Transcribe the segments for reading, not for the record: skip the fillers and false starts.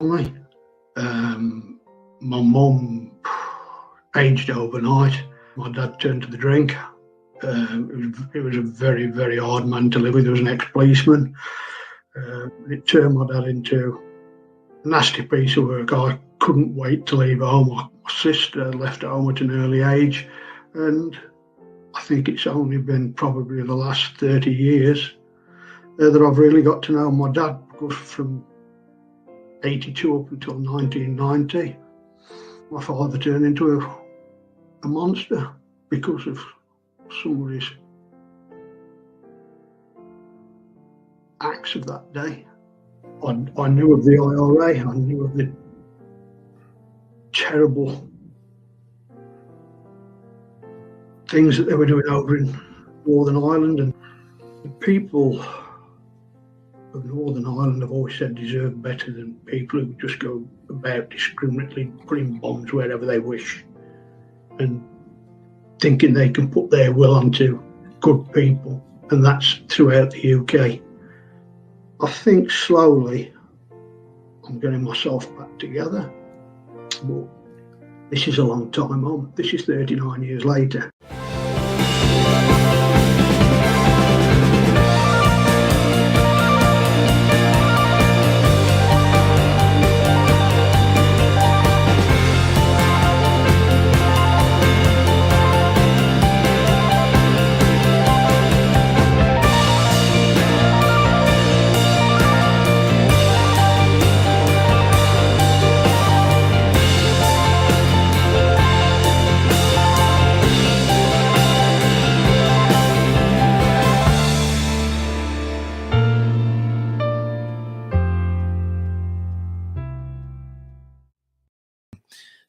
family. My mum aged overnight. My dad turned to the drink. It was a very, very hard man to live with. He was an ex-policeman. It turned my dad into a nasty piece of work. I couldn't wait to leave home. My sister left home at an early age, and I think it's only been probably the last 30 years that I've really got to know my dad, because from 82 up until 1990, my father turned into a monster because of some of his acts of that day. I knew of the IRA, I knew of the terrible things that they were doing over in Northern Ireland, and the people of Northern Ireland, I've always said, deserve better than people who just go about discriminately putting bombs wherever they wish and thinking they can put their will onto good people, and that's throughout the UK. I think slowly I'm getting myself back together, but this is a long time on. This is 39 years later.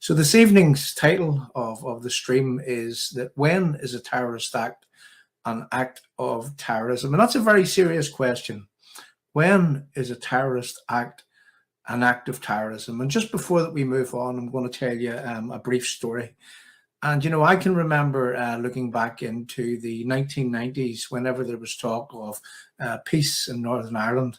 So this evening's title of the stream is that when is a terrorist act an act of terrorism? And that's a very serious question. When is a terrorist act an act of terrorism? And just before that we move on, I'm going to tell you a brief story. And, you know, I can remember looking back into the 1990s, whenever there was talk of peace in Northern Ireland.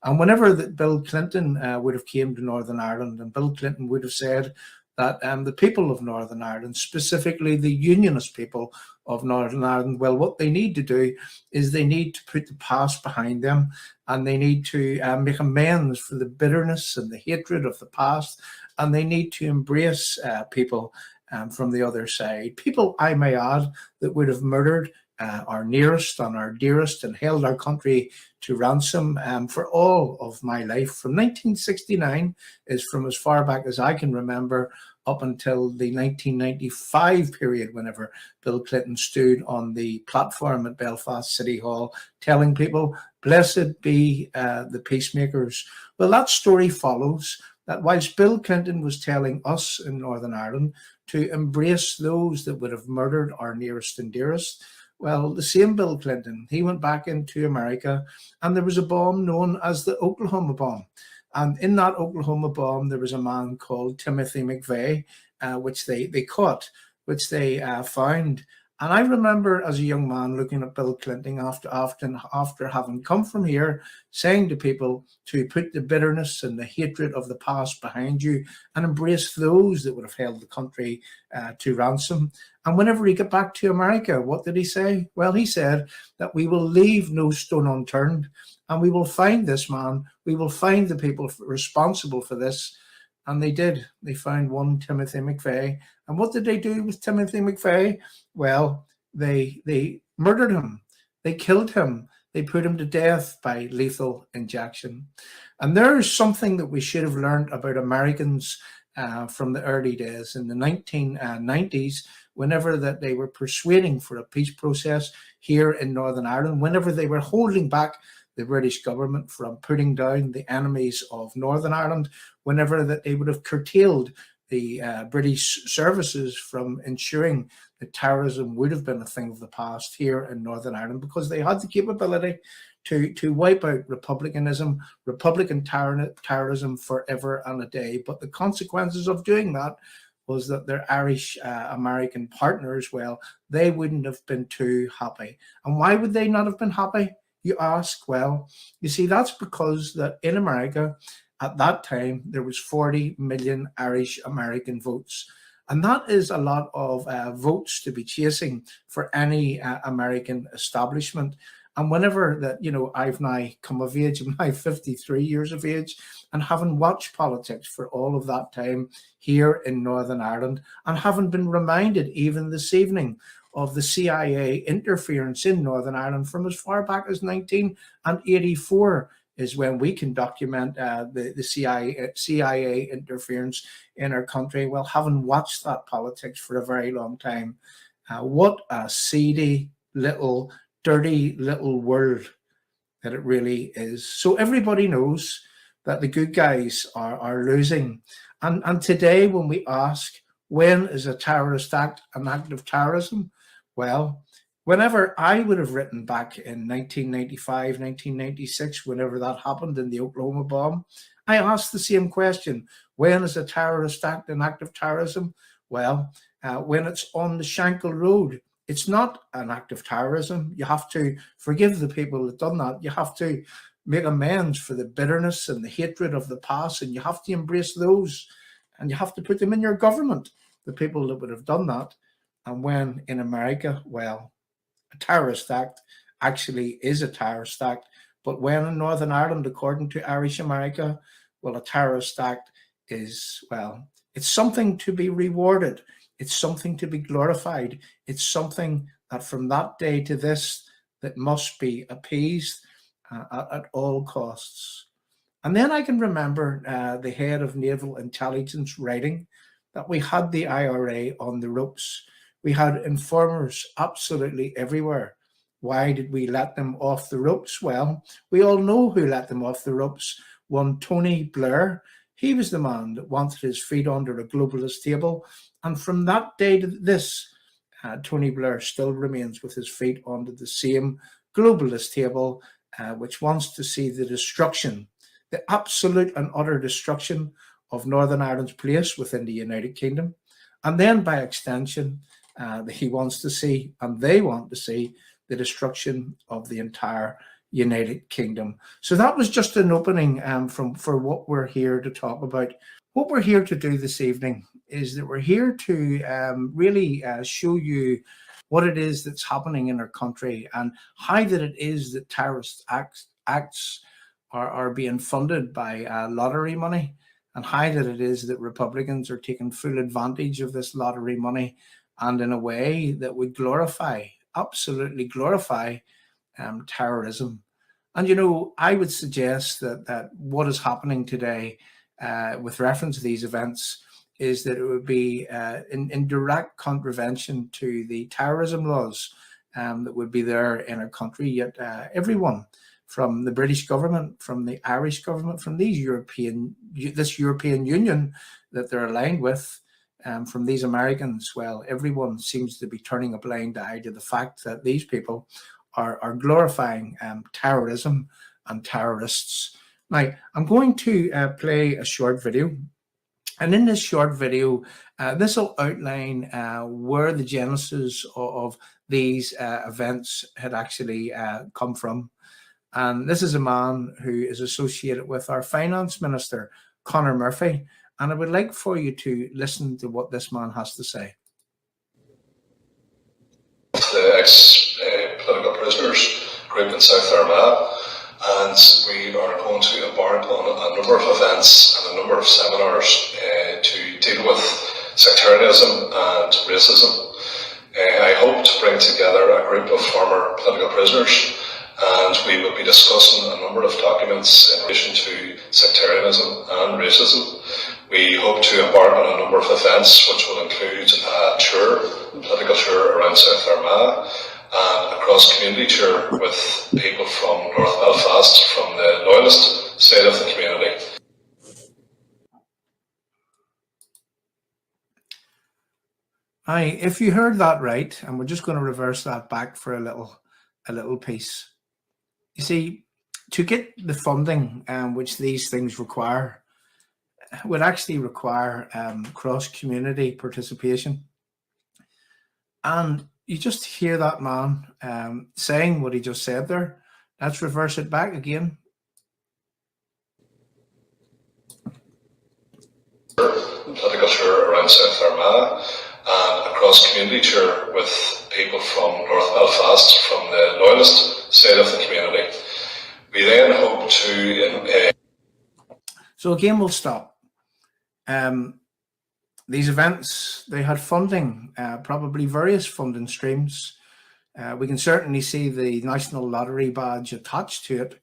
And whenever Bill Clinton would have came to Northern Ireland, and Bill Clinton would have said that the people of Northern Ireland, specifically the unionist people of Northern Ireland, well, what they need to do is they need to put the past behind them, and they need to make amends for the bitterness and the hatred of the past, and they need to embrace people from the other side. People, I may add, that would have murdered our nearest and our dearest and held our country to ransom for all of my life. From 1969 is from as far back as I can remember up until the 1995 period, whenever Bill Clinton stood on the platform at Belfast City Hall telling people, blessed be the peacemakers. Well, that story follows that whilst Bill Clinton was telling us in Northern Ireland to embrace those that would have murdered our nearest and dearest, well, the same Bill Clinton, he went back into America, and there was a bomb known as the Oklahoma bomb. And in that Oklahoma bomb, there was a man called Timothy McVeigh, which they caught, which they found. And I remember as a young man looking at Bill Clinton after having come from here, saying to people to put the bitterness and the hatred of the past behind you and embrace those that would have held the country to ransom. And whenever he got back to America, what did he say? Well, he said that we will leave no stone unturned, and we will find this man. We will find the people responsible for this. And they did. They found one Timothy McVeigh. And what did they do with Timothy McVeigh? Well, they murdered him. They killed him. They put him to death by lethal injection. And there's something that we should have learned about Americans from the early days. In the 1990s, whenever that they were persuading for a peace process here in Northern Ireland, whenever they were holding back the British government from putting down the enemies of Northern Ireland, whenever that they would have curtailed the British services from ensuring that terrorism would have been a thing of the past here in Northern Ireland, because they had the capability to wipe out republicanism, Republican terrorism forever and a day. But the consequences of doing that was that their Irish American partners, well, they wouldn't have been too happy. And why would they not have been happy, you ask? Well, you see, that's because that in America, at that time there was 40 million Irish American votes. And that is a lot of votes to be chasing for any American establishment. And whenever that, I've now come of age, I'm now 53 years of age, and having watched politics for all of that time here in Northern Ireland, and having been reminded even this evening of the CIA interference in Northern Ireland from as far back as 1984 is when we can document the CIA interference in our country. Well, having watched that politics for a very long time, what a seedy little, dirty little world that it really is. So everybody knows that the good guys are losing. And today when we ask, when is a terrorist act an act of terrorism? Well, whenever I would have written back in 1995, 1996, whenever that happened in the Oklahoma bomb, I asked the same question. When is a terrorist act an act of terrorism? Well, when it's on the Shankill Road, it's not an act of terrorism. You have to forgive the people that done that. You have to make amends for the bitterness and the hatred of the past, and you have to embrace those, and you have to put them in your government, the people that would have done that. And when in America, well, a terrorist act actually is a terrorist act. But when in Northern Ireland, according to Irish America, well, a terrorist act is, well, it's something to be rewarded. It's something to be glorified. It's something that from that day to this, that must be appeased at all costs. And then I can remember the head of naval intelligence writing that we had the IRA on the ropes. We had informers absolutely everywhere. Why did we let them off the ropes? Well, we all know who let them off the ropes. One Tony Blair, he was the man that wanted his feet under a globalist table. And from that day to this, Tony Blair still remains with his feet under the same globalist table, which wants to see the destruction, the absolute and utter destruction of Northern Ireland's place within the United Kingdom. And then by extension, he wants to see, and they want to see, the destruction of the entire United Kingdom. So that was just an opening for what we're here to talk about. What we're here to do this evening is that we're here to really show you what it is that's happening in our country, and how that it is that terrorist acts are being funded by lottery money, and how that it is that Republicans are taking full advantage of this lottery money, and in a way that would glorify, absolutely glorify terrorism. And, I would suggest that what is happening today with reference to these events is that it would be in direct contravention to the terrorism laws that would be there in our country. Yet everyone from the British government, from the Irish government, from this European Union that they're aligned with, from these Americans, well, everyone seems to be turning a blind eye to the fact that these people are glorifying terrorism and terrorists. Now, I'm going to play a short video. And in this short video, this will outline where the genesis of these events had actually come from. And this is a man who is associated with our finance minister, Conor Murphy. And I would like for you to listen to what this man has to say. The ex-political prisoners group in South Armagh, and we are going to embark on a number of events and a number of seminars to deal with sectarianism and racism. I hope to bring together a group of former political prisoners, and we will be discussing a number of documents in relation to sectarianism and racism. We hope to embark on a number of events which will include a political tour around South Armagh, and a cross-community tour with people from North Belfast, from the loyalist side of the community. Aye, if you heard that right, and we're just going to reverse that back for a little piece. You see, to get the funding which these things require, would actually require cross-community participation. And you just hear that man saying what he just said there. Let's reverse it back again. political tour around South Armagh and a cross-community tour with people from North Belfast, from the Loyalist side of the community. We then hope to... So again, we'll stop. These events, they had funding, probably various funding streams. We can certainly see the National Lottery badge attached to it,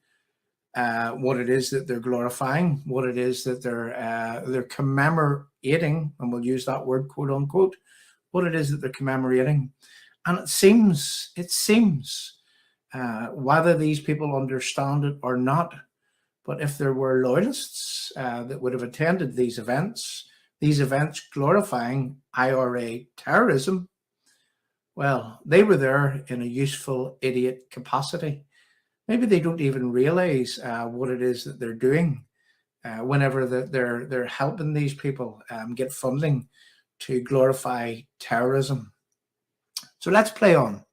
what it is that they're glorifying, what it is that they're commemorating, and we'll use that word, quote unquote, what it is that they're commemorating. And it seems, whether these people understand it or not, but if there were loyalists that would have attended these events glorifying IRA terrorism, well, they were there in a useful idiot capacity. Maybe they don't even realize what it is that they're doing whenever they're helping these people get funding to glorify terrorism. So let's play on.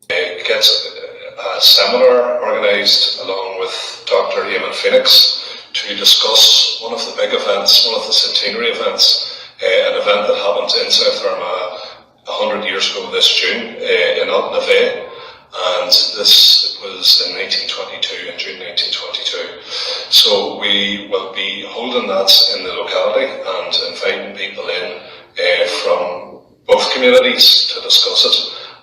It gets a seminar organised along with Dr. Eamon Phoenix to discuss one of the big events, one of the centenary events, an event that happened in South Armagh 100 years ago this June in Aghadavoyle, and this was in 1922, in June 1922. So we will be holding that in the locality and inviting people in from both communities to discuss it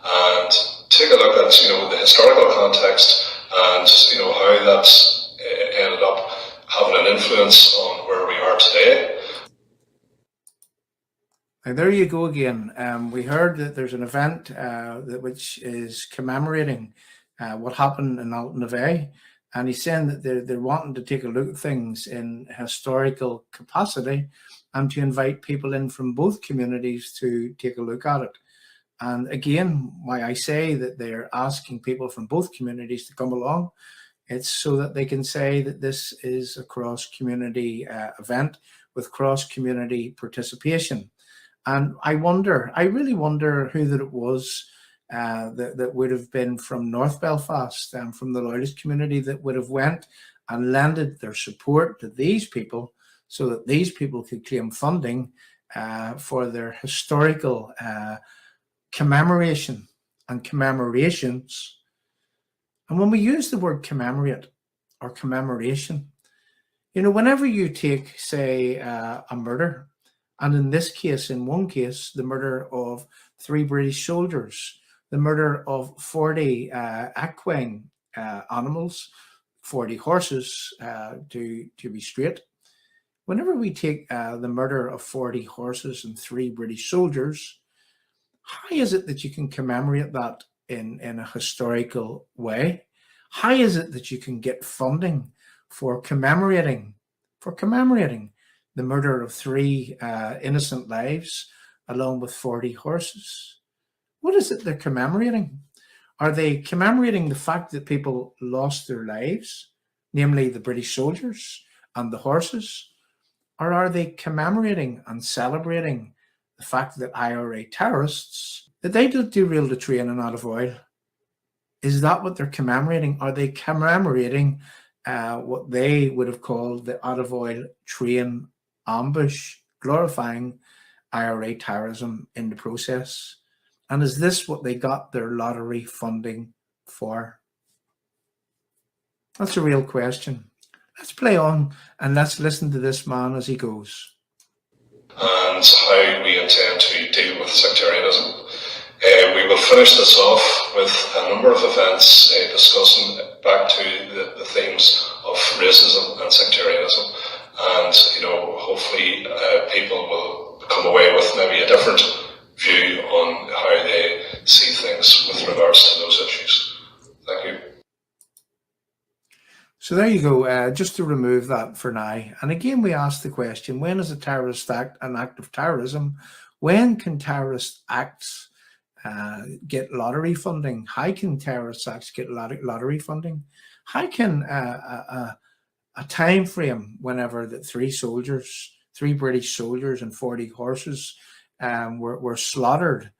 and take a look at the historical context and how that's ended up having an influence on where we are today. And there you go again. We heard that there's an event which is commemorating what happened in Aghadavoyle, and he's saying that they're wanting to take a look at things in historical capacity and to invite people in from both communities to take a look at it. And again, why I say that they're asking people from both communities to come along, it's so that they can say that this is a cross-community event with cross-community participation. And I really wonder who that it was that would have been from North Belfast and from the Loyalist community that would have went and lended their support to these people so that these people could claim funding for their historical commemoration and commemorations. And when we use the word commemorate or commemoration, whenever you take, say, a murder, and in this case, in one case, the murder of 3 British soldiers, the murder of 40 equine animals, 40 horses to be straight. Whenever we take the murder of 40 horses and 3 British soldiers, how is it that you can commemorate that in a historical way? How is it that you can get funding for commemorating the murder of 3 innocent lives along with 40 horses? What is it they're commemorating? Are they commemorating the fact that people lost their lives, namely the British soldiers and the horses? Or are they commemorating and celebrating the fact that IRA terrorists, that they did derail the train in Aghadavoyle? Is that what they're commemorating? Are they commemorating what they would have called the Aghadavoyle train ambush, glorifying IRA terrorism in the process? And is this what they got their lottery funding for? That's a real question. Let's play on and let's listen to this man as he goes. And how we intend to deal with sectarianism. We will finish this off with a number of events discussing back to the themes of racism and sectarianism. And, hopefully people will come away with maybe a different view on how they see things with regards to those issues. Thank you. So there you go, just to remove that for now. And again, we ask the question, when is a terrorist act an act of terrorism? When can terrorist acts get lottery funding? How can terrorist acts get lottery funding? How can a time frame whenever that 3 British soldiers and 40 horses were slaughtered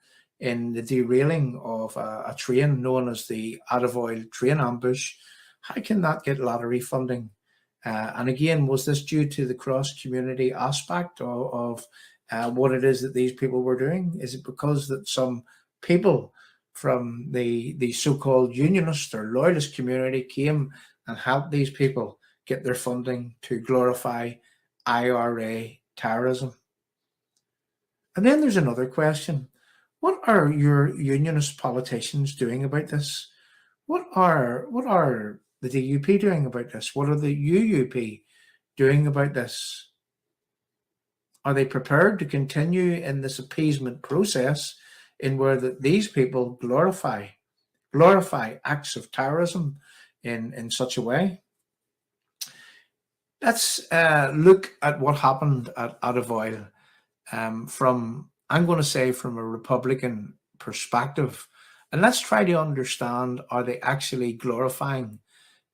in the derailing of a train known as the Aghadavoyle train ambush, how can that get lottery funding? And again, was this due to the cross-community aspect of what it is that these people were doing? Is it because that some people from the so-called unionist or loyalist community came and helped these people get their funding to glorify IRA terrorism? And then there's another question. What are your unionist politicians doing about this? What are the DUP doing about this? What are the UUP doing about this? Are they prepared to continue in this appeasement process in where these people glorify acts of terrorism in such a way? Let's look at what happened at Aghadavoyle from, I'm going to say, from a Republican perspective. And let's try to understand, are they actually glorifying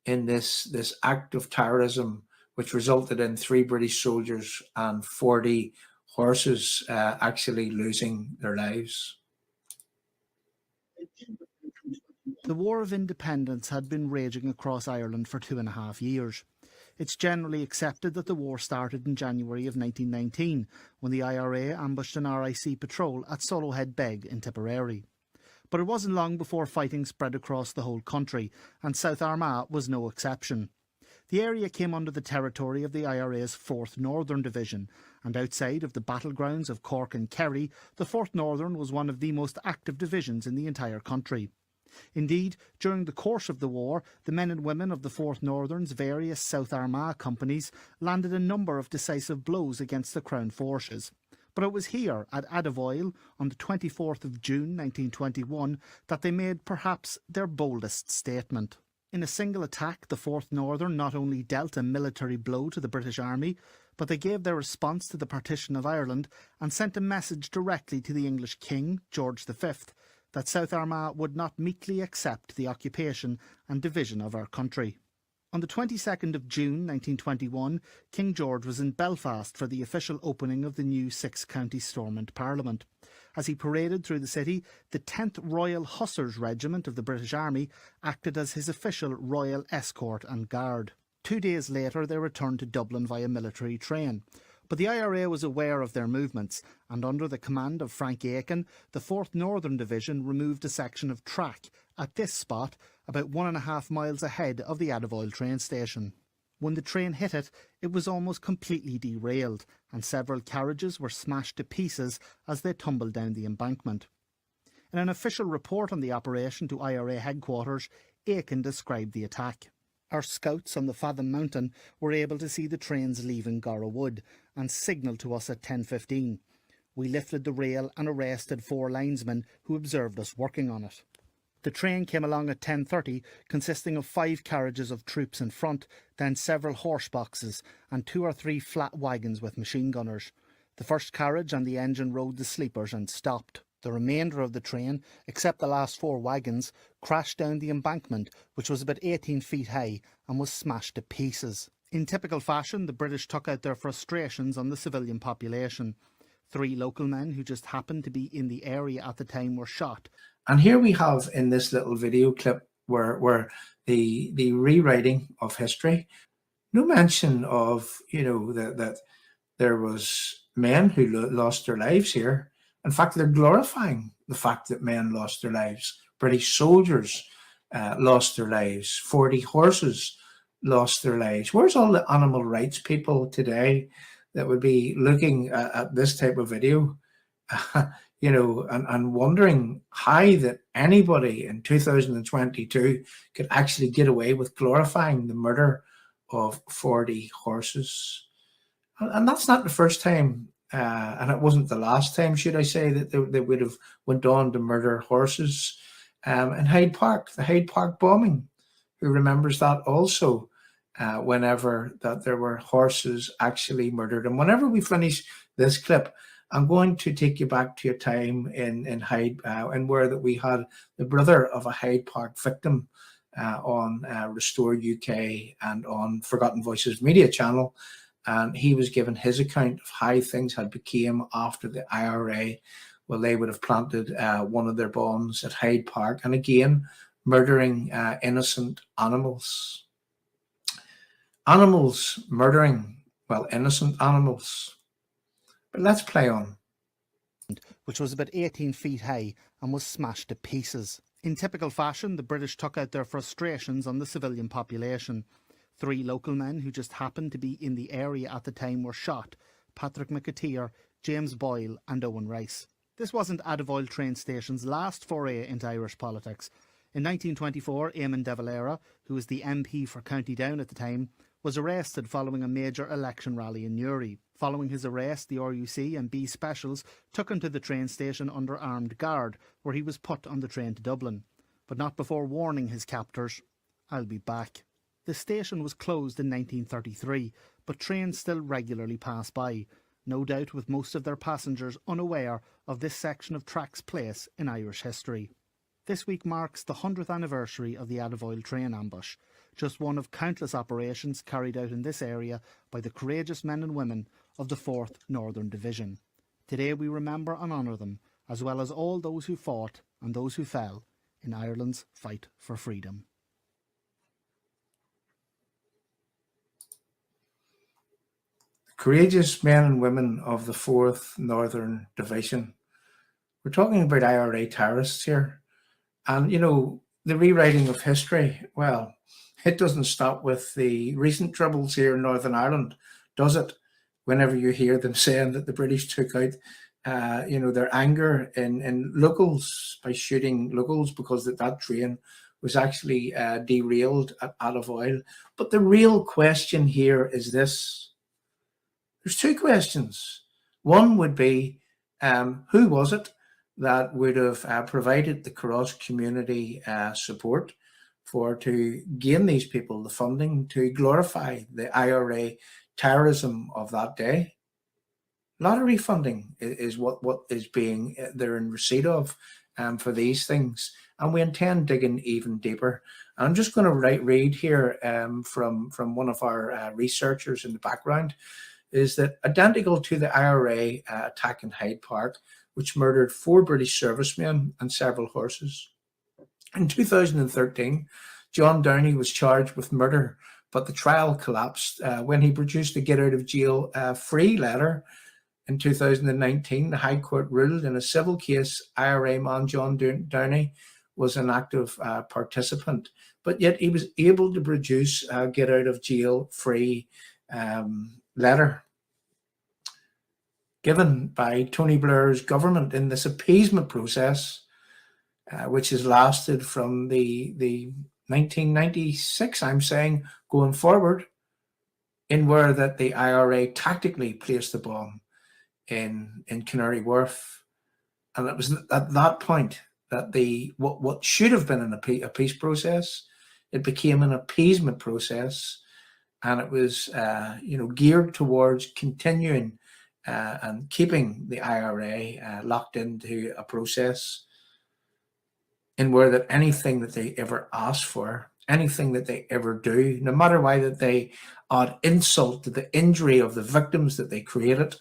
in this act of terrorism, which resulted in 3 British soldiers and 40 horses actually losing their lives? The War of Independence had been raging across Ireland for 2.5 years. It's generally accepted that the war started in January of 1919, when the IRA ambushed an RIC patrol at Solohead Beg in Tipperary. But it wasn't long before fighting spread across the whole country, and South Armagh was no exception. The area came under the territory of the IRA's 4th Northern Division, and outside of the battlegrounds of Cork and Kerry, the 4th Northern was one of the most active divisions in the entire country. Indeed, during the course of the war, the men and women of the 4th Northern's various South Armagh companies landed a number of decisive blows against the Crown forces. But it was here, at Aghadavoyle, on the 24th of June 1921, that they made perhaps their boldest statement. In a single attack, the 4th Northern not only dealt a military blow to the British Army, but they gave their response to the partition of Ireland and sent a message directly to the English King, George V, that South Armagh would not meekly accept the occupation and division of our country. On the 22nd of June 1921, King George was in Belfast for the official opening of the new 6-county Stormont Parliament. As he paraded through the city, the 10th Royal Hussars Regiment of the British Army acted as his official royal escort and guard. 2 days later, they returned to Dublin via military train. But the IRA was aware of their movements, and under the command of Frank Aiken, the 4th Northern Division removed a section of track at this spot, about 1.5 miles ahead of the Aghadavoyle train station. When the train hit it, it was almost completely derailed, and several carriages were smashed to pieces as they tumbled down the embankment. In an official report on the operation to IRA headquarters, Aiken described the attack. Our scouts on the Fathom Mountain were able to see the trains leaving Gora Wood and signalled to us at 10:15. We lifted the rail and arrested 4 linesmen who observed us working on it. The train came along at 10:30, consisting of 5 carriages of troops in front, then several horse boxes and 2 or 3 flat wagons with machine gunners. The first carriage and the engine rode the sleepers and stopped. The remainder of the train, except the last 4 wagons, crashed down the embankment, which was about 18 feet high, and was smashed to pieces. In typical fashion, the British took out their frustrations on the civilian population. 3 local men who just happened to be in the area at the time were shot. And here we have in this little video clip where the rewriting of history, no mention of, that there was men who lost their lives here. In fact, they're glorifying the fact that men lost their lives. British soldiers lost their lives. 40 horses lost their lives. Where's all the animal rights people today that would be looking at this type of video, and wondering how that anybody in 2022 could actually get away with glorifying the murder of 40 horses? And that's not the first time. And it wasn't the last time, should I say, that they would have went on to murder horses. In Hyde Park, the Hyde Park bombing, who remembers that also, whenever that there were horses actually murdered. And whenever we finish this clip, I'm going to take you back to a time in Hyde, and where that we had the brother of a Hyde Park victim on Restore UK and on Forgotten Voices Media channel. And he was given his account of how things had become after the IRA. Well, they would have planted one of their bombs at Hyde Park, and again, murdering innocent animals. Animals murdering, well, innocent animals. But let's play on. Which was about 18 feet high and was smashed to pieces. In typical fashion, the British took out their frustrations on the civilian population. 3 local men who just happened to be in the area at the time were shot: Patrick McAteer, James Boyle and Owen Rice. This wasn't Aghadavoyle train station's last foray into Irish politics. In 1924, Eamon de Valera, who was the MP for County Down at the time, was arrested following a major election rally in Newry. Following his arrest, the RUC and B Specials took him to the train station under armed guard, where he was put on the train to Dublin, but not before warning his captors, "I'll be back." The station was closed in 1933, but trains still regularly pass by, no doubt with most of their passengers unaware of this section of track's place in Irish history. This week marks the 100th anniversary of the Aghadavoyle train ambush, just one of countless operations carried out in this area by the courageous men and women of the 4th Northern Division. Today we remember and honour them, as well as all those who fought and those who fell in Ireland's fight for freedom. Courageous men and women of the 4th Northern Division. We're talking about IRA terrorists here. And, you know, the rewriting of history, well, it doesn't stop with the recent troubles here in Northern Ireland, does it? Whenever you hear them saying that the British took out, their anger in locals by shooting locals because that train was actually derailed at Aghadavoyle. But the real question here is this. There's 2 questions. One would be, who was it that would have provided the cross-community support to gain these people the funding to glorify the IRA terrorism of that day? Lottery funding is what is being they're in receipt of for these things, and we intend digging even deeper. I'm just going to read here from one of our researchers in the background, is that identical to the IRA attack in Hyde Park, which murdered 4 British servicemen and several horses. In 2013, John Downey was charged with murder, but the trial collapsed when he produced a get out of jail free letter. In 2019, the High Court ruled in a civil case IRA man John Downey was an active participant, but yet he was able to produce a get out of jail free letter given by Tony Blair's government in this appeasement process, which has lasted from the 1996, I'm saying, going forward, in where that the IRA tactically placed the bomb in Canary Wharf. And it was at that point that what should have been a peace process, it became an appeasement process, and it was geared towards continuing and keeping the IRA locked into a process in where that anything that they ever ask for, anything that they ever do, no matter why that they add insult to the injury of the victims that they created,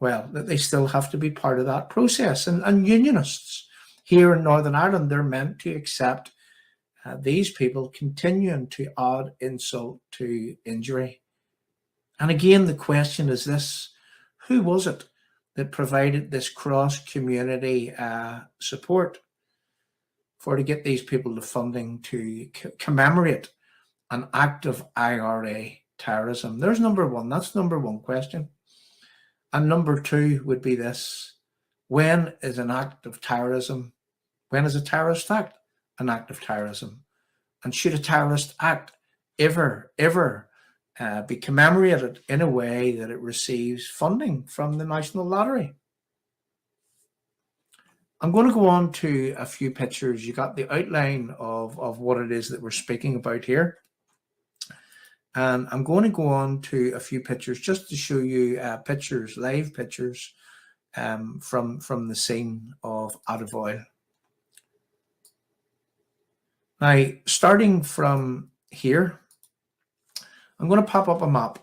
well, that they still have to be part of that process. And unionists here in Northern Ireland, they're meant to accept these people continuing to add insult to injury. And again, the question is this: who was it that provided this cross-community support to get these people the funding to commemorate an act of IRA terrorism? There's number one. That's number one question. And number 2 would be this: when is an act of terrorism, when is a terrorist act an act of terrorism? And should a terrorist act ever be commemorated in a way that it receives funding from the National Lottery? I'm going to go on to a few pictures. You got the outline of what it is that we're speaking about here. And I'm going to go on to a few pictures just to show you pictures, live pictures from the scene of Aghadavoyle. Now, starting from here, I'm going to pop up a map.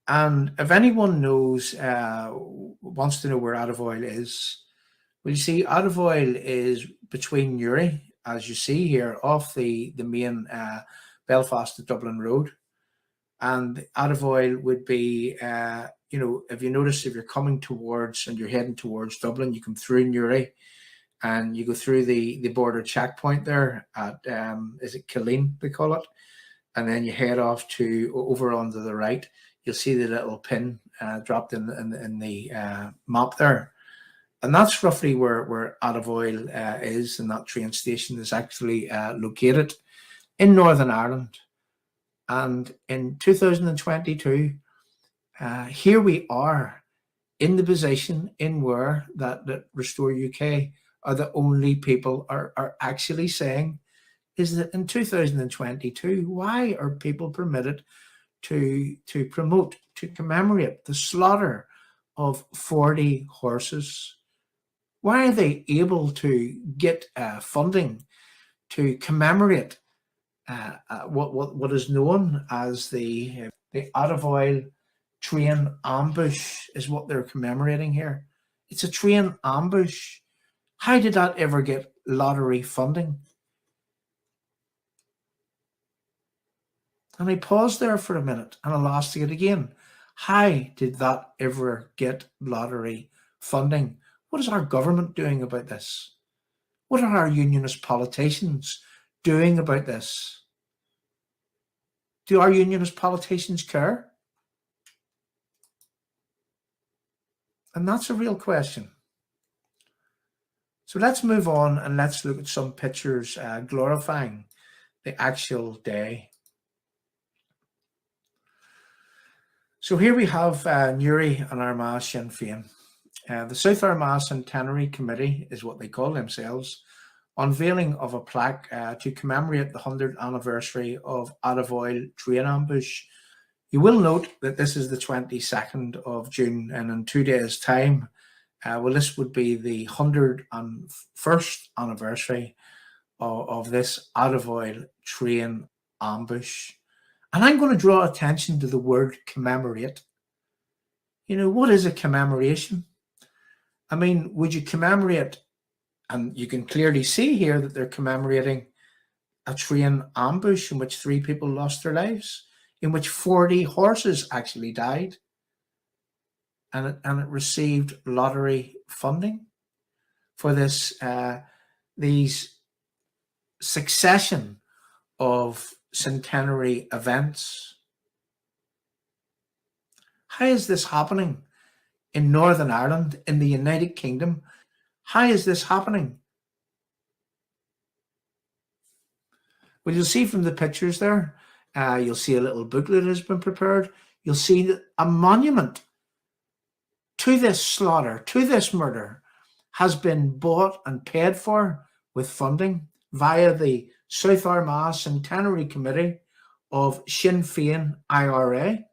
And if anyone knows, wants to know where Aghadavoyle is, well, you see, Aghadavoyle is between Newry, as you see here, off the main Belfast to Dublin Road. And Aghadavoyle would be, you know, if you notice, if you're coming towards and you're heading towards Dublin, you come through Newry and you go through the border checkpoint there at, is it Killeen, they call it? And then you head off to over onto the right. You'll see the little pin dropped in the map there. And that's roughly where Aghadavoyle is, and that train station is actually located in Northern Ireland. And in 2022, here we are in the position in where that Restore UK are the only people are actually saying is that in 2022, why are people permitted to promote, to commemorate the slaughter of 40 horses? Why are they able to get funding to commemorate what is known as the Aghadavoyle train ambush is what they're commemorating here. It's a train ambush. How did that ever get lottery funding? And I paused there for a minute and I'll ask it again. How did that ever get lottery funding? What is our government doing about this? What are our unionist politicians doing about this? Do our unionist politicians care? And that's a real question. So let's move on and let's look at some pictures glorifying the actual day. So here we have Newry and Armagh Sinn Féin. The South Armagh Centenary Committee is what they call themselves, unveiling of a plaque to commemorate the 100th anniversary of Aghadavoyle train ambush. You will note that this is the 22nd of June, and in 2 days' time, well, this would be the 101st anniversary of this Aghadavoyle train ambush. And I'm going to draw attention to the word commemorate. You know, what is a commemoration? I mean, would you commemorate, and you can clearly see here that they're commemorating a train ambush in which 3 people lost their lives, in which 40 horses actually died, and it received lottery funding for this these succession of centenary events. How is this happening in Northern Ireland, in the United Kingdom? How is this happening? Well, you'll see from the pictures there, you'll see a little booklet has been prepared. You'll see that a monument to this slaughter, to this murder, has been bought and paid for with funding via the South Armagh Centenary Committee of Sinn Féin IRA,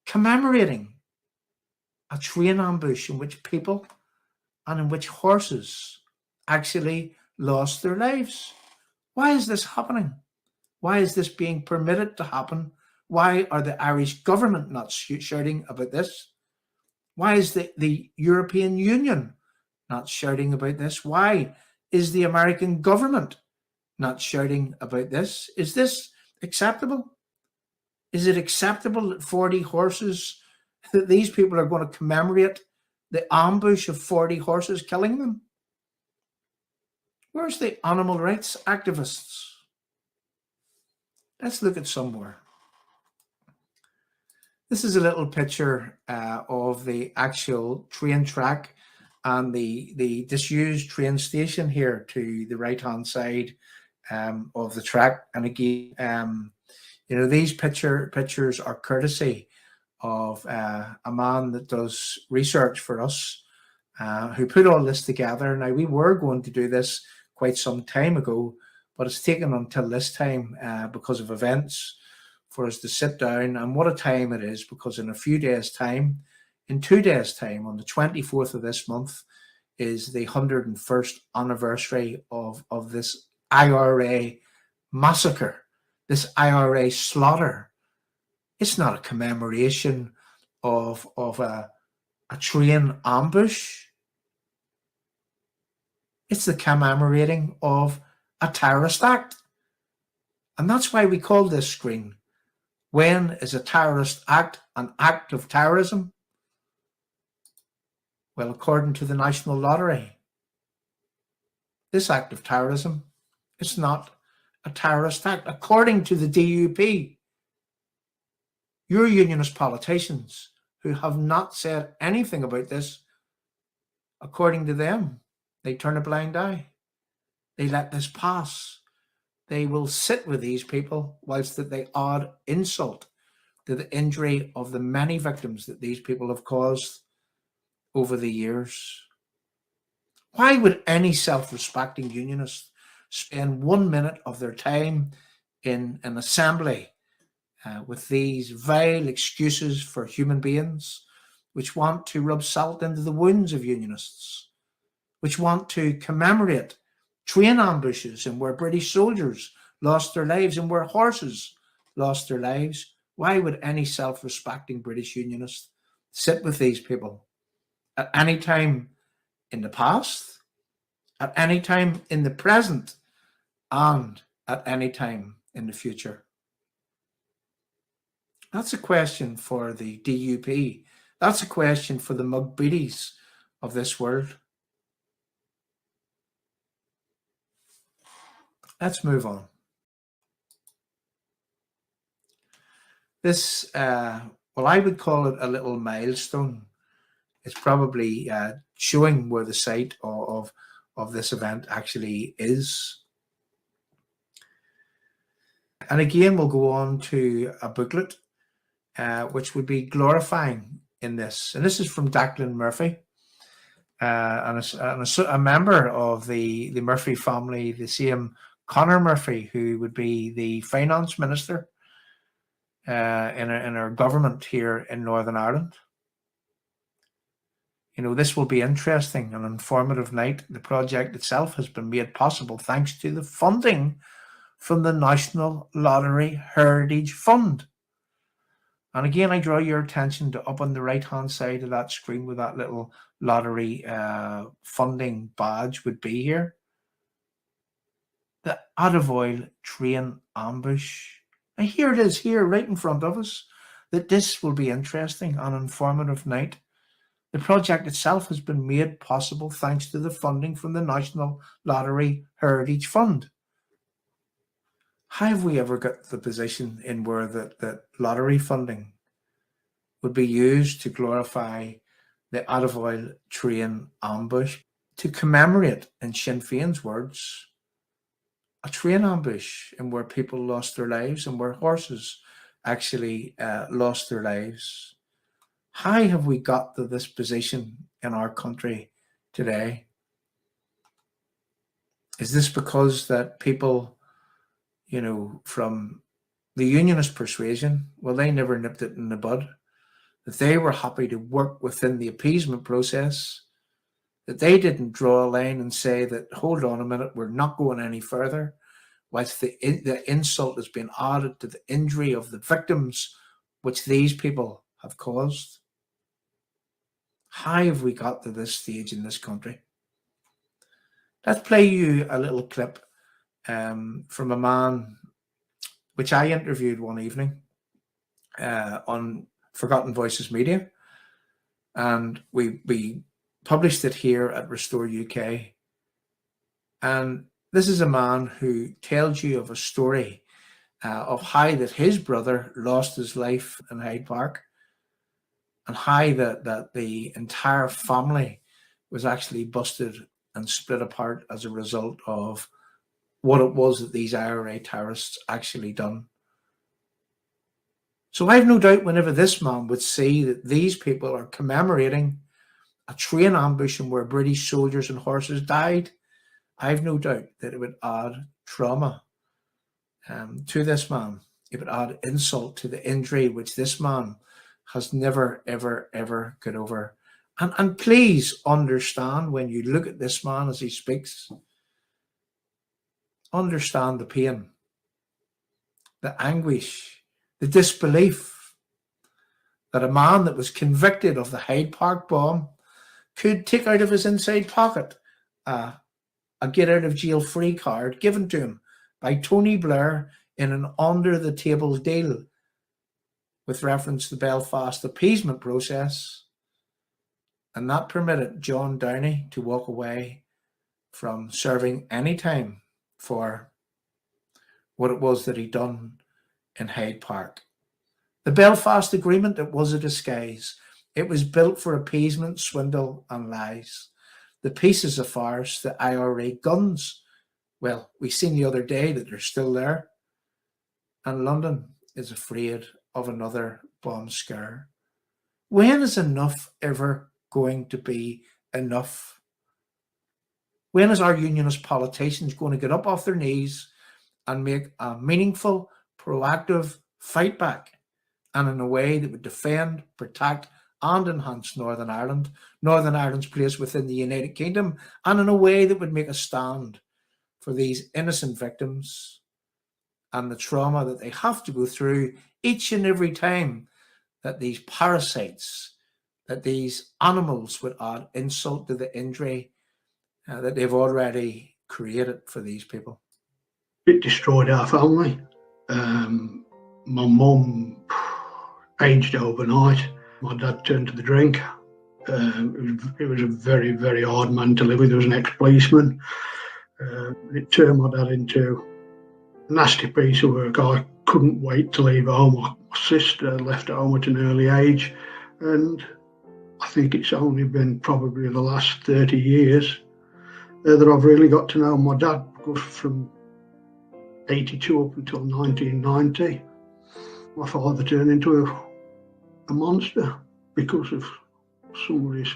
commemorating a train ambush in which people and in which horses actually lost their lives. Why is this happening? Why is this being permitted to happen? Why are the Irish government not shouting about this? Why is the European Union not shouting about this? Why is the American government not shouting about this? Is this acceptable? Is it acceptable that 40 horses, that these people are going to commemorate the ambush of 40 horses killing them? Where's the animal rights activists? Let's look at some more. This is a little picture of the actual train track and the disused train station here to the right-hand side of the track. And again, you know, these pictures are courtesy of a man that does research for us, who put all this together. Now, we were going to do this quite some time ago, but it's taken until this time because of events for us to sit down. And what a time it is, because in a few days' time, in 2 days' time, on the 24th of this month, is the 101st anniversary of this IRA massacre, this IRA slaughter. It's not a commemoration of a train ambush. It's the commemorating of a terrorist act. And that's why we call this screen, when is a terrorist act an act of terrorism? Well, according to the National Lottery, this act of terrorism is not a terrorist act. According to the DUP, your unionist politicians who have not said anything about this, according to them, they turn a blind eye. They let this pass. They will sit with these people whilst that they add insult to the injury of the many victims that these people have caused over the years. Why would any self-respecting unionist spend 1 minute of their time in an assembly with these vile excuses for human beings which want to rub salt into the wounds of unionists, which want to commemorate train ambushes and where British soldiers lost their lives and where horses lost their lives? Why would any self-respecting British unionist sit with these people at any time in the past, at any time in the present, and at any time in the future? That's a question for the DUP. That's a question for the mugbeaties of this world. Let's move on. This, well, I would call it a little milestone. It's probably showing where the site of this event actually is. And again, we'll go on to a booklet, which would be glorifying in this. And this is from Declan Murphy, and a member of the Murphy family, the same Conor Murphy, who would be the finance minister in our government here in Northern Ireland. You know, this will be interesting, an informative night. The project itself has been made possible thanks to the funding from the National Lottery Heritage Fund. And again, I draw your attention to up on the right-hand side of that screen where that little lottery funding badge would be here. The Aghadavoyle train ambush. Now here it is here right in front of us, that this will be interesting, an informative night. The project itself has been made possible thanks to the funding from the National Lottery Heritage Fund. How have we ever got the position in where that lottery funding would be used to glorify the Aghadavoyle train ambush, to commemorate, in Sinn Féin's words, a train ambush and where people lost their lives and where horses actually lost their lives? How have we got to this position in our country today? Is this because that people, you know, from the unionist persuasion, well, they never nipped it in the bud, that they were happy to work within the appeasement process, that they didn't draw a line and say that, hold on a minute, we're not going any further, whilst the insult has been added to the injury of the victims which these people have caused? How have we got to this stage in this country? Let's play you a little clip from a man which I interviewed one evening on Forgotten Voices Media, and we published it here at Restore UK. And this is a man who tells you of a story of how that his brother lost his life in Hyde Park, and how that the entire family was actually busted and split apart as a result of what it was that these IRA terrorists actually done. So I've no doubt whenever this man would see that these people are commemorating a train ambush and where British soldiers and horses died, I've no doubt that it would add trauma to this man. It would add insult to the injury which this man has never, ever, ever got over. And please understand, when you look at this man as he speaks, understand the pain, the anguish, the disbelief that a man that was convicted of the Hyde Park bomb could take out of his inside pocket a get out of jail free card given to him by Tony Blair in an under-the-table deal with reference to the Belfast appeasement process, and that permitted John Downey to walk away from serving any time for what it was that he'd done in Hyde Park. The Belfast Agreement, it was a disguise. It was built for appeasement, swindle and lies. The peace is a farce. The IRA guns, well, we seen the other day that they're still there. And London is afraid of another bomb scare. When is enough ever going to be enough? When is our unionist politicians going to get up off their knees and make a meaningful, proactive fight back, and in a way that would defend, protect and enhance Northern Ireland, Northern Ireland's place within the United Kingdom, and in a way that would make a stand for these innocent victims and the trauma that they have to go through each and every time that these parasites, that these animals would add insult to the injury that they've already created for these people. It destroyed our family. My mum aged overnight. My dad turned to the drink. It was a very, very hard man to live with. He was an ex-policeman. It turned my dad into a nasty piece of work. I couldn't wait to leave home. My sister left home at an early age, and I think it's only been probably the last 30 years that I've really got to know my dad, because from 82 up until 1990, my father turned into a monster because of some of his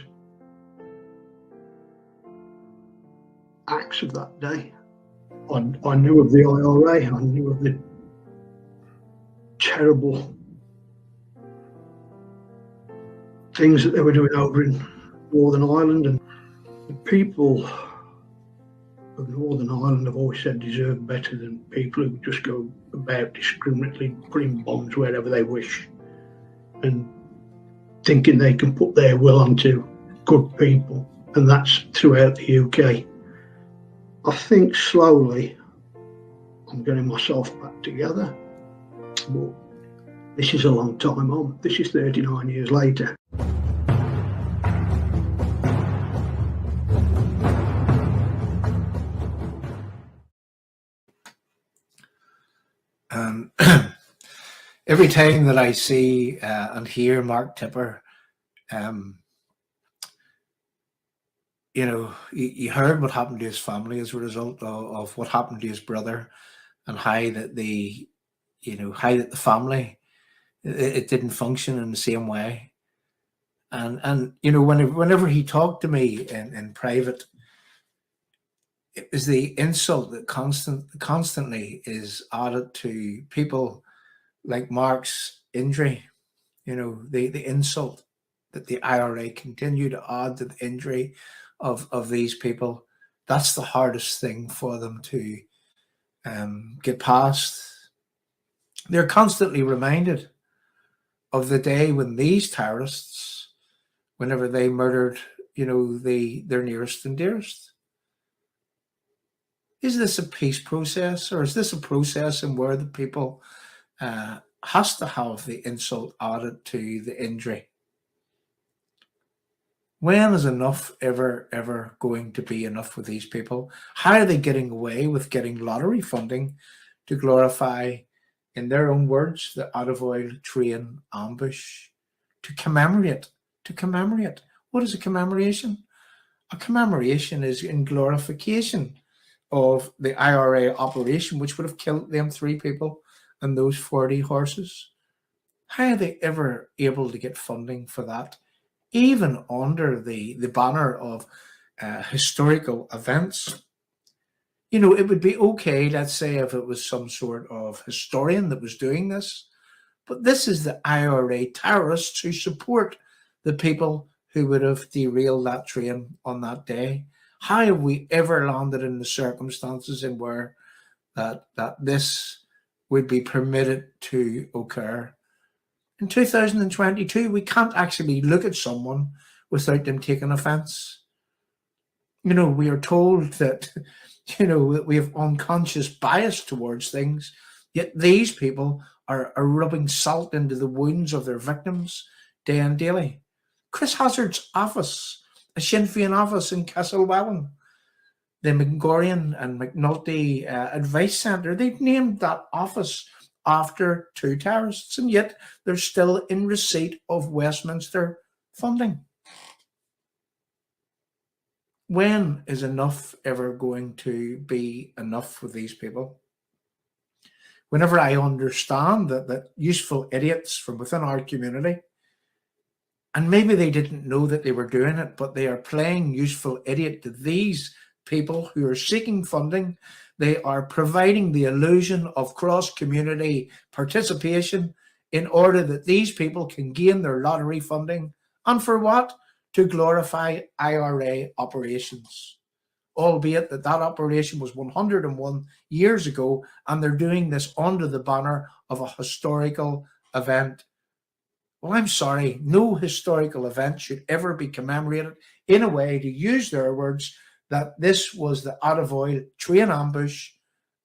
acts of that day. I knew of the IRA, I knew of the terrible things that they were doing over in Northern Ireland, and the people of Northern Ireland, I've always said, deserve better than people who just go about discriminately putting bombs wherever they wish and thinking they can put their will onto good people, and that's throughout the UK. I think slowly I'm getting myself back together, but this is a long time on. This is 39 years later. Every time that I see and hear Mark Tipper, you heard what happened to his family as a result of what happened to his brother, and how that the family, it didn't function in the same way. And whenever he talked to me in private, it was the insult that constantly is added to people like Mark's injury. The insult that the IRA continue to add to the injury of these people. That's the hardest thing for them to get past. They're constantly reminded of the day when these terrorists, whenever they murdered, their nearest and dearest. Is this a peace process, or is this a process in where the people has to have the insult added to the injury? When is enough ever going to be enough with these people? How are they getting away with getting lottery funding to glorify, in their own words, the Aghadavoyle train ambush, to commemorate? What is a commemoration? A commemoration is in glorification of the IRA operation, which would have killed them 3 people and those 40 horses. How are they ever able to get funding for that, even under the banner of historical events? It would be okay, let's say, if it was some sort of historian that was doing this, but this is the IRA terrorists who support the people who would have derailed that train on that day. How have we ever landed in the circumstances in where that this would be permitted to occur? In 2022, we can't actually look at someone without them taking offense. We are told that, that we have unconscious bias towards things Yet these people are rubbing salt into the wounds of their victims day and daily. Chris Hazard's office, a Sinn Féin office in Castlewellan, the Mingorian and McNulty Advice Centre, they've named that office after two terrorists, and yet they're still in receipt of Westminster funding. When is enough ever going to be enough for these people? Whenever I understand that useful idiots from within our community, and maybe they didn't know that they were doing it, but they are playing useful idiot to these people who are seeking funding. They are providing the illusion of cross-community participation in order that these people can gain their lottery funding. And for what? To glorify IRA operations. Albeit that operation was 101 years ago, and they're doing this under the banner of a historical event. Well, I'm sorry, no historical event should ever be commemorated in a way, to use their words, that this was the Aghadavoyle train ambush,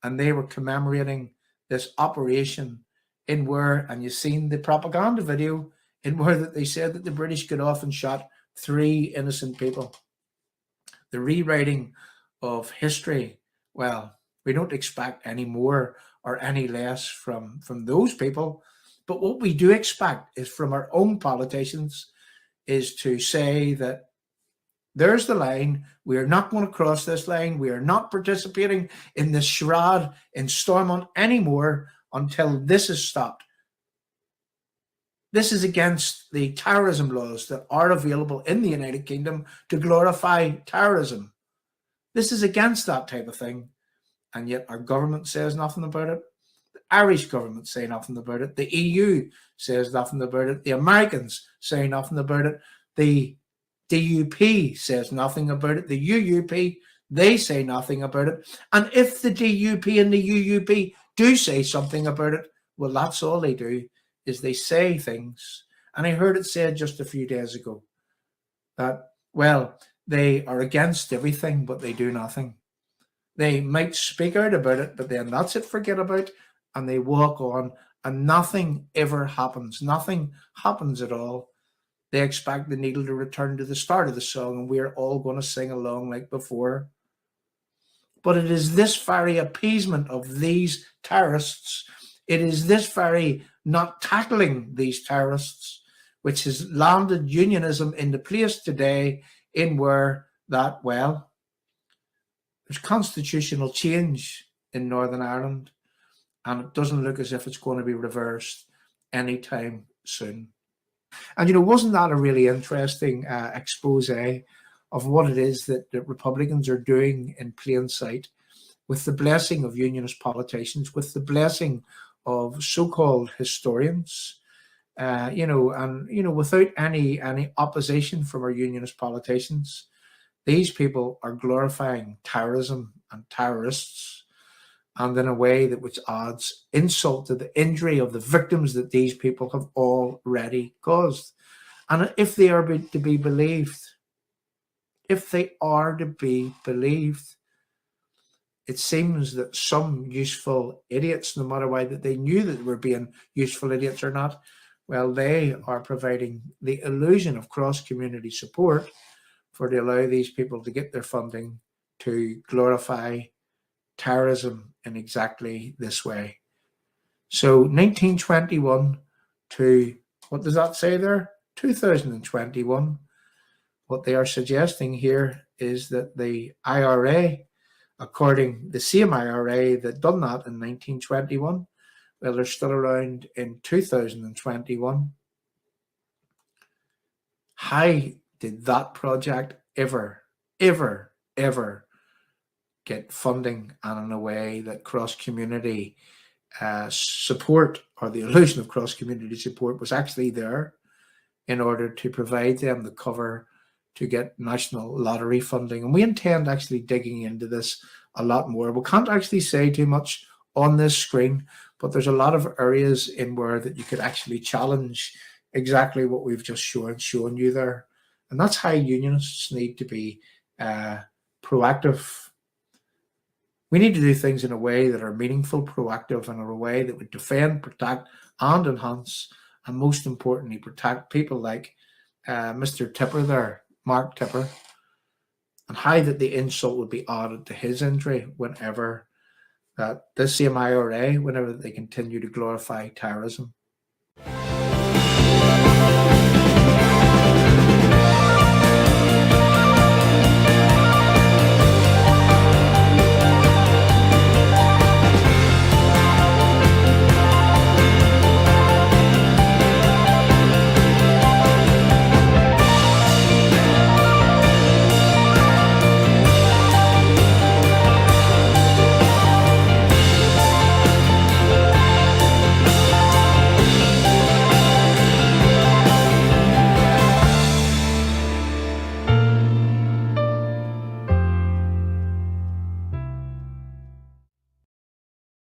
and they were commemorating this operation in where, and you've seen the propaganda video, in where that they said that the British got off and shot 3 innocent people. The rewriting of history, well, we don't expect any more or any less from those people. But what we do expect is from our own politicians is to say that there's the line. We are not going to cross this line. We are not participating in this charade in Stormont anymore until this is stopped. This is against the terrorism laws that are available in the United Kingdom to glorify terrorism. This is against that type of thing. And yet our government says nothing about it. The Irish government say nothing about it. The EU says nothing about it. The Americans say nothing about it. The DUP says nothing about it. The UUP, they say nothing about it. And if the DUP and the UUP do say something about it, well, that's all they do, is they say things. And I heard it said just a few days ago that, well, they are against everything, but they do nothing. They might speak out about it, but then that's it, forget about, and they walk on, and nothing ever happens. Nothing happens at all. They expect the needle to return to the start of the song, and we're all going to sing along like before. But it is this very appeasement of these terrorists, it is this very not tackling these terrorists, which has landed unionism in the place today in where that, well, there's constitutional change in Northern Ireland, and it doesn't look as if it's going to be reversed anytime soon. And, you know, wasn't that a really interesting expose of what it is that the Republicans are doing in plain sight, with the blessing of unionist politicians, with the blessing of so-called historians, without any opposition from our unionist politicians. These people are glorifying terrorism and terrorists, and in a way that which adds insult to the injury of the victims that these people have already caused. And if they are to be believed, it seems that some useful idiots, no matter why that they knew that they were being useful idiots or not, well, they are providing the illusion of cross-community support to allow these people to get their funding to glorify terrorism in exactly this way. So 1921 to, what does that say there? 2021. What they are suggesting here is that the IRA, according the same IRA that done that in 1921, well, they're still around in 2021. How did that project ever get funding, and in a way that cross-community support, or the illusion of cross-community support, was actually there in order to provide them the cover to get national lottery funding? And we intend actually digging into this a lot more. We can't actually say too much on this screen, but there's a lot of areas in where that you could actually challenge exactly what we've just shown you there. And that's how unionists need to be proactive. We need to do things in a way that are meaningful, proactive, and in a way that would defend, protect, and enhance, and most importantly, protect people like Mr. Tipper there, Mark Tipper, and how that the insult would be added to his injury whenever this same IRA, whenever they continue to glorify terrorism.